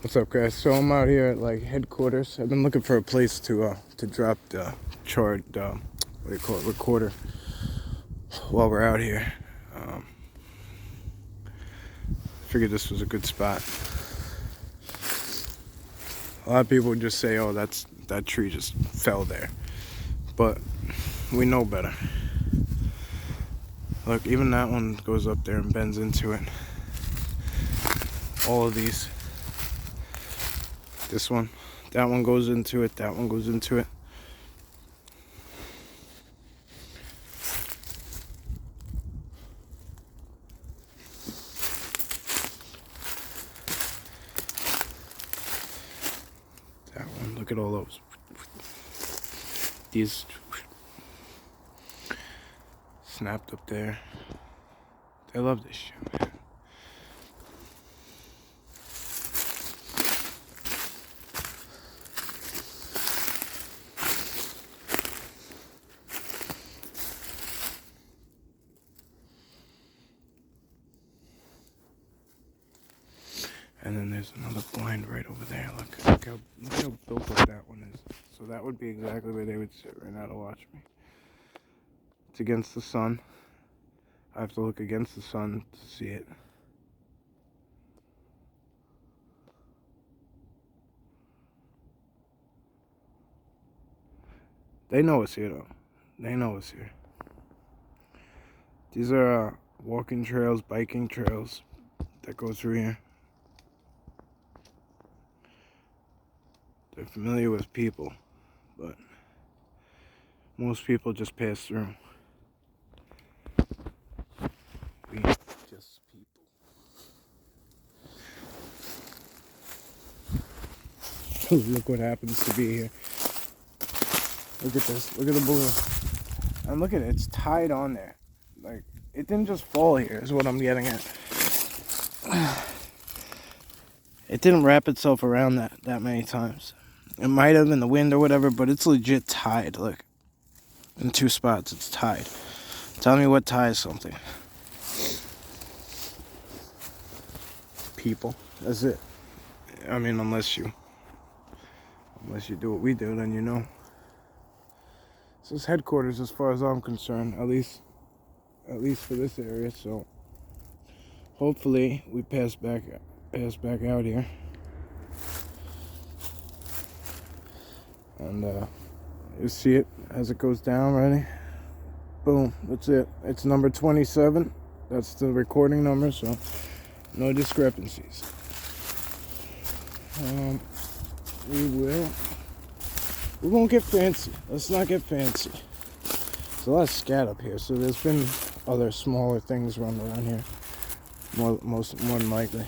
What's up, guys? So I'm out here at like headquarters. I've been looking for a place to drop the charred recorder while we're out here. Figured this was a good spot. A lot of people would just say, "Oh, that tree just fell there," but we know better. Look, even that one goes up there and bends into it. All of these. This one, that one goes into it, that one goes into it. That one, look at all those. These snapped up there. They love this shit, man. And then there's another blind right over there. Look how built up that one is. So that would be exactly where they would sit right now to watch me. It's against the sun. I have to look against the sun to see it. They know it's here though. They know it's here. These are walking trails, biking trails that go through here. They're familiar with people, but most people just pass through. We just people. Look what happens to be here. Look at this. Look at the balloon. And look at it. It's tied on there. Like, it didn't just fall here, is what I'm getting at. It didn't wrap itself around that many times. It might have in the wind or whatever, but it's legit tied. Look. In two spots, it's tied. Tell me what ties something. People. That's it. I mean, unless you do what we do, then you know. This is headquarters as far as I'm concerned, at least for this area. So hopefully we pass back out here, and you see it as it goes down. Ready? Boom. That's it. It's number 27. That's the recording number. So no discrepancies. We won't get fancy. Let's not get fancy. There's a lot of scat up here, so there's been other smaller things run around here. More than likely.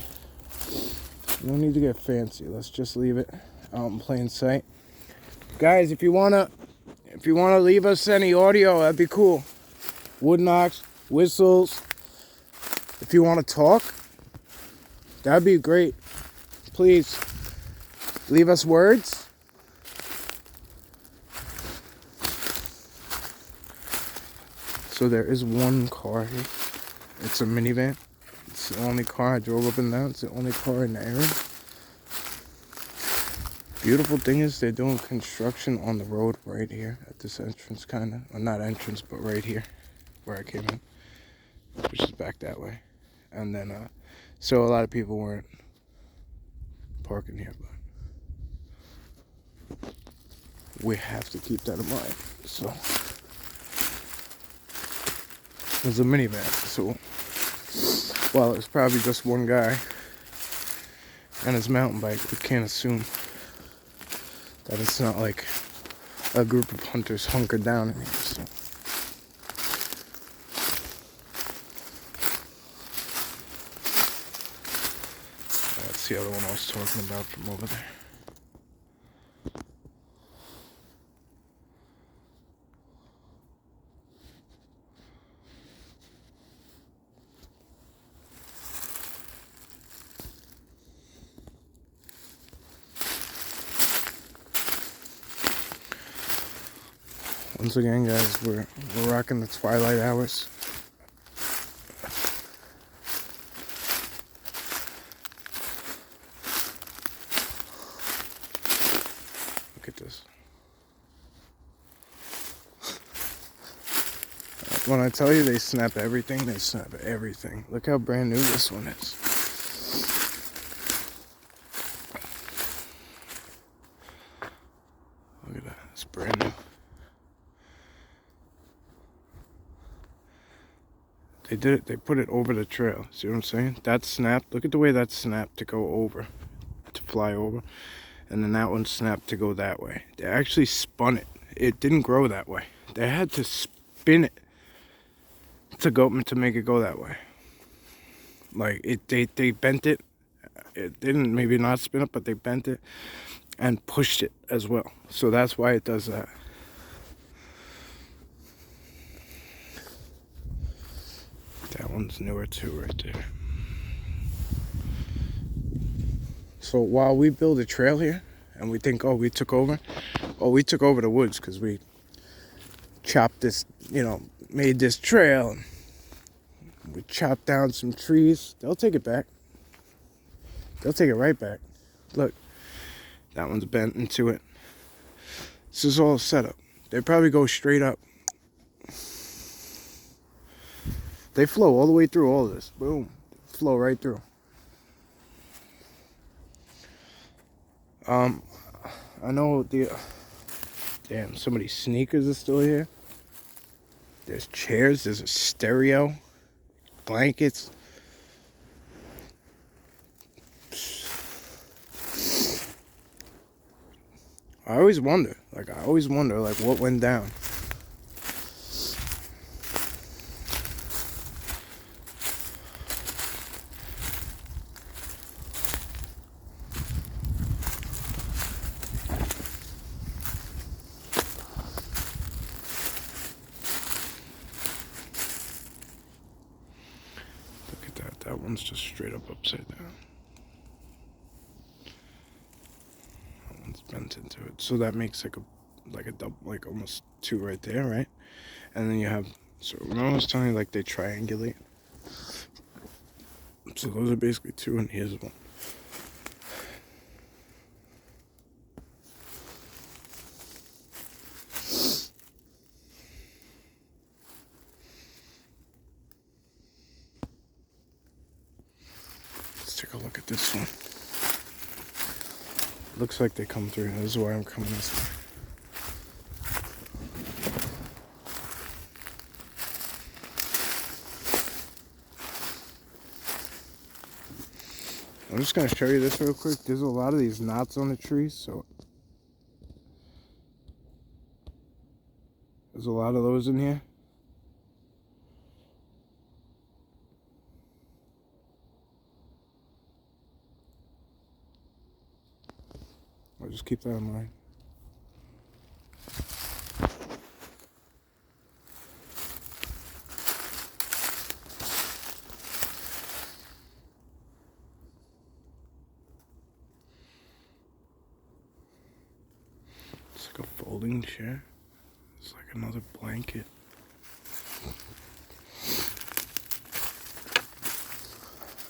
We don't need to get fancy. Let's just leave it out in plain sight. Guys, if you wanna leave us any audio, that'd be cool. Wood knocks, whistles. If you wanna talk, that'd be great. Please leave us words. So there is one car here. It's a minivan. It's the only car I drove up and down. It's the only car in the area. Beautiful thing is they're doing construction on the road right here at this entrance, kind of. Well, not entrance, but right here where I came in, which is back that way. And then, so a lot of people weren't parking here, but we have to keep that in mind. So there's a minivan, so well, it's probably just one guy and his mountain bike. We can't assume that it's not like a group of hunters hunkered down in here. So that's the other one I was talking about from over there. Once again, guys, we're rocking the twilight hours. this. When I tell you they snap everything, they snap everything. Look how brand new this one is. Look at that, it's brand new. They did it, they put it over the trail. See what I'm saying? That snapped, look at the way that snapped to go over, to fly over. And then that one snapped to go that way. They actually spun it. It didn't grow that way. They had to spin it to make it go that way. Like they bent it. It didn't maybe not spin it, but they bent it and pushed it as well. So that's why it does that. That one's newer too, right there. So while we build a trail here, and we think, oh, we took over the woods because we chopped this, made this trail. And we chopped down some trees. They'll take it back. They'll take it right back. Look, that one's bent into it. This is all set up. They probably go straight up. They flow all the way through all of this. Boom. Flow right through. I know damn, somebody's sneakers are still here. There's chairs, there's a stereo, blankets. I always wonder, what went down. That one's just straight up upside down. That one's bent into it. So that makes like a double, like almost two right there, right? And then you have, so when I was telling you, like they triangulate. So those are basically two, and here's one. Take a look at this one. Looks like they come through. This is why I'm coming this way. I'm just going to show you this real quick. There's a lot of these knots on the trees, so there's a lot of those in here. I'll just keep that in mind. It's like a folding chair. It's like another blanket.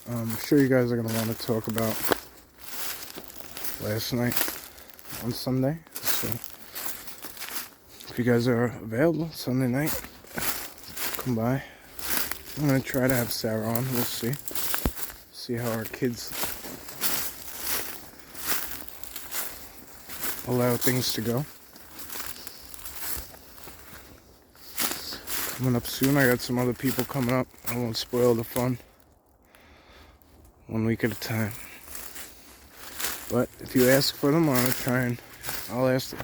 I'm sure you guys are going to want to talk about last night on Sunday. So if you guys are available Sunday night, come by. I'm going to try to have Sarah on. We'll see. See how our kids allow things to go. Coming up soon, I got some other people coming up. I won't spoil the fun. 1 week at a time. But if you ask for them, I'll ask them.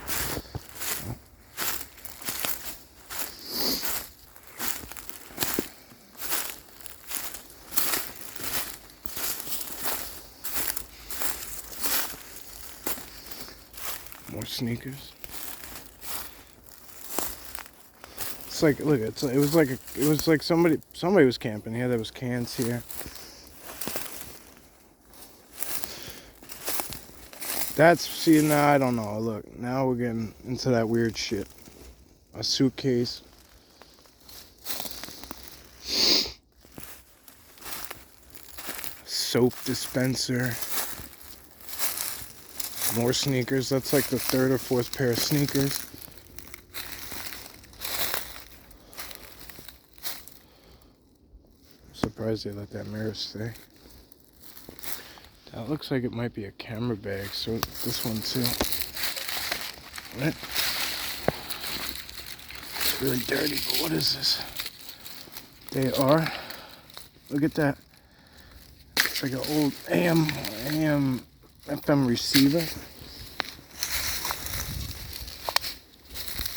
More sneakers. It's like, look, it was like somebody was camping here. There was cans here. Now I don't know. Look, now we're getting into that weird shit. A suitcase. Soap dispenser. More sneakers. That's like the third or fourth pair of sneakers. I'm surprised they let that mirror stay. That looks like it might be a camera bag, so this one too. What? It's really dirty, but what is this? They are. Look at that. It's like an old AM FM receiver.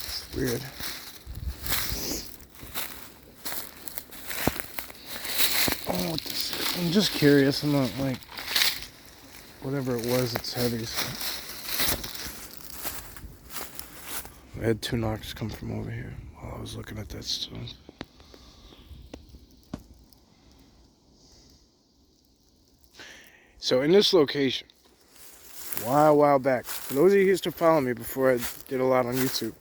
It's weird. Oh, what this is. I'm just curious. I'm not like, whatever it was, it's heavy. So. I had 2 knocks come from over here while I was looking at that stuff. So in this location, a while back, for those of you who used to follow me before I did a lot on YouTube,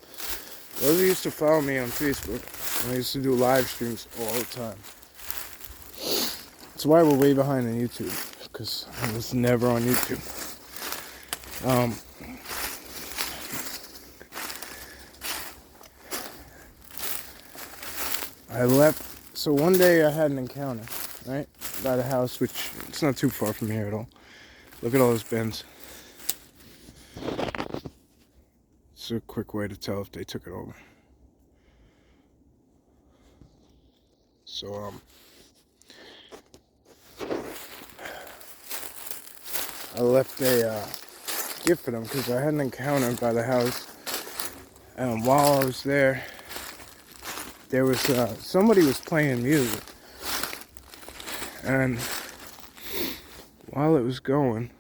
those of you who used to follow me on Facebook, and I used to do live streams all the time. That's why we're way behind on YouTube, because I was never on YouTube. I left, so one day I had an encounter, right, by the house, which it's not too far from here at all. Look at all those bins. It's a quick way to tell if they took it over. So, I left a gift for them because I had an encounter by the house, and while I was there, there was somebody was playing music, and while it was going,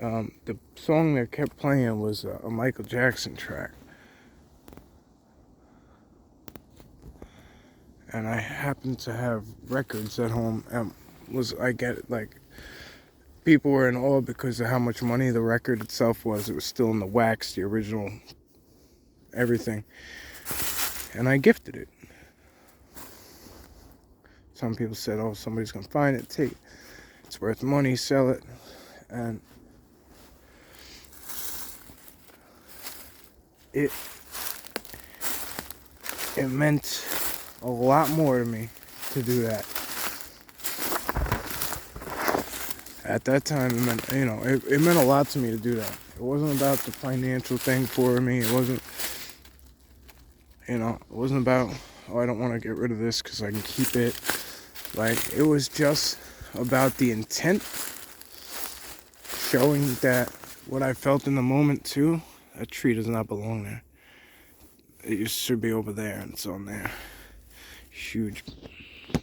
the song that kept playing was a Michael Jackson track, and I happened to have records at home, and people were in awe because of how much money the record itself was. It was still in the wax, the original, everything. And I gifted it. Some people said, oh, somebody's gonna find it, take it. It's worth money, sell it. And it meant a lot more to me to do that. At that time, it meant, it meant a lot to me to do that. It wasn't about the financial thing for me. It wasn't, it wasn't about, oh, I don't want to get rid of this because I can keep it. Like, it was just about the intent, showing that what I felt in the moment too, that tree does not belong there. It should be over there, and it's on there. Huge.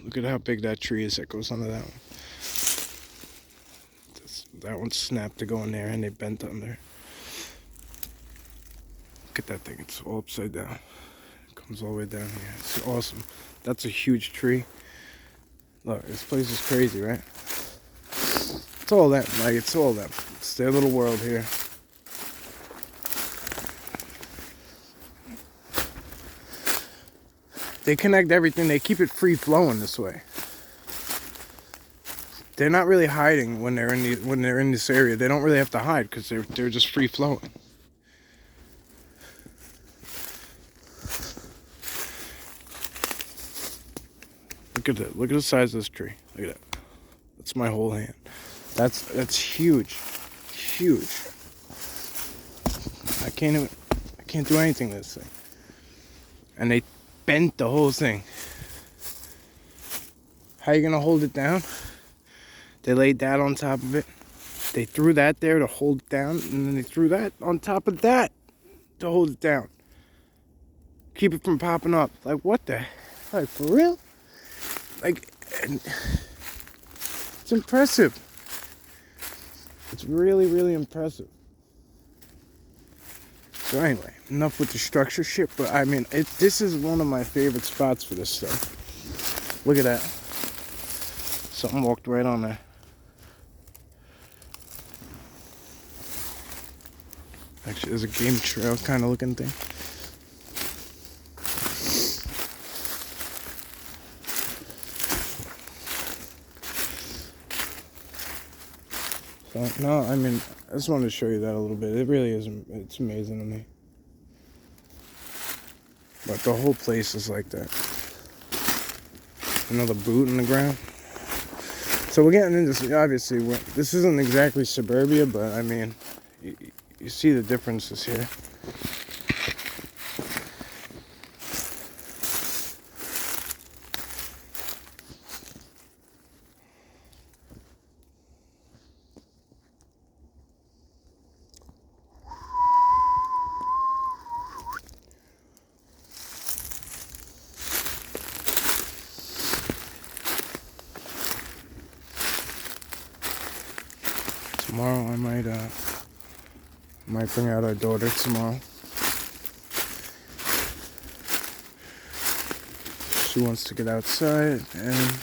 Look at how big that tree is that goes under that one. That one snapped to go in there, and they bent under. Look at that thing. It's all upside down. It comes all the way down here. It's awesome. That's a huge tree. Look, this place is crazy, right? It's all them. Like, it's all them. It's their little world here. They connect everything. They keep it free flowing this way. They're not really hiding when they're in this area. They don't really have to hide because they're just free flowing. Look at that. Look at the size of this tree. Look at that. That's my whole hand. That's huge. Huge. I can't do anything to this thing. And they bent the whole thing. How are you gonna hold it down? They laid that on top of it. They threw that there to hold it down, and then they threw that on top of that to hold it down. Keep it from popping up. Like, what the? Like, for real? Like, it's impressive. It's really, really impressive. So anyway, enough with the structure shit, but I mean, this is one of my favorite spots for this stuff. Look at that. Something walked right on there. Actually, there's a game trail kind of looking thing. So No, I mean, I just wanted to show you that a little bit. It really is, it's amazing to me. But the whole place is like that. Another boot in the ground. So we're getting into, obviously, this isn't exactly suburbia, but I mean, you see the differences here. Tomorrow I might bring out our daughter tomorrow. She wants to get outside and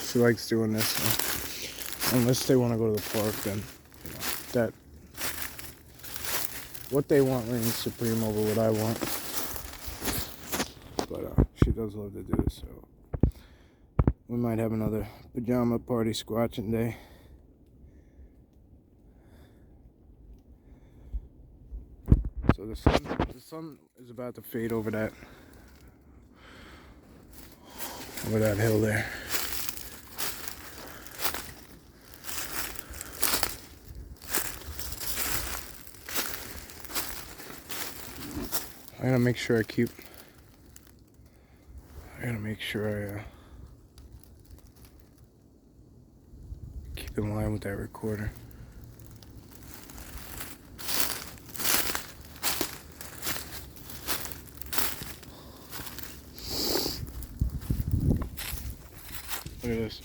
she likes doing this. So unless they want to go to the park, then that what they want reigns supreme over what I want. But she does love to do this, so we might have another pajama party squatching day. So the sun is about to fade over that hill there. I gotta make sure I keep in line with that recorder. Look at this.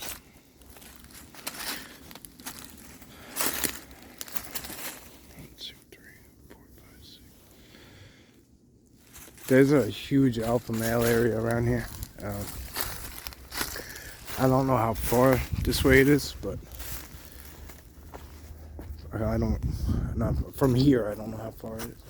There's a huge alpha male area around here. I don't know how far this way it is, but not from here. I don't know how far it is.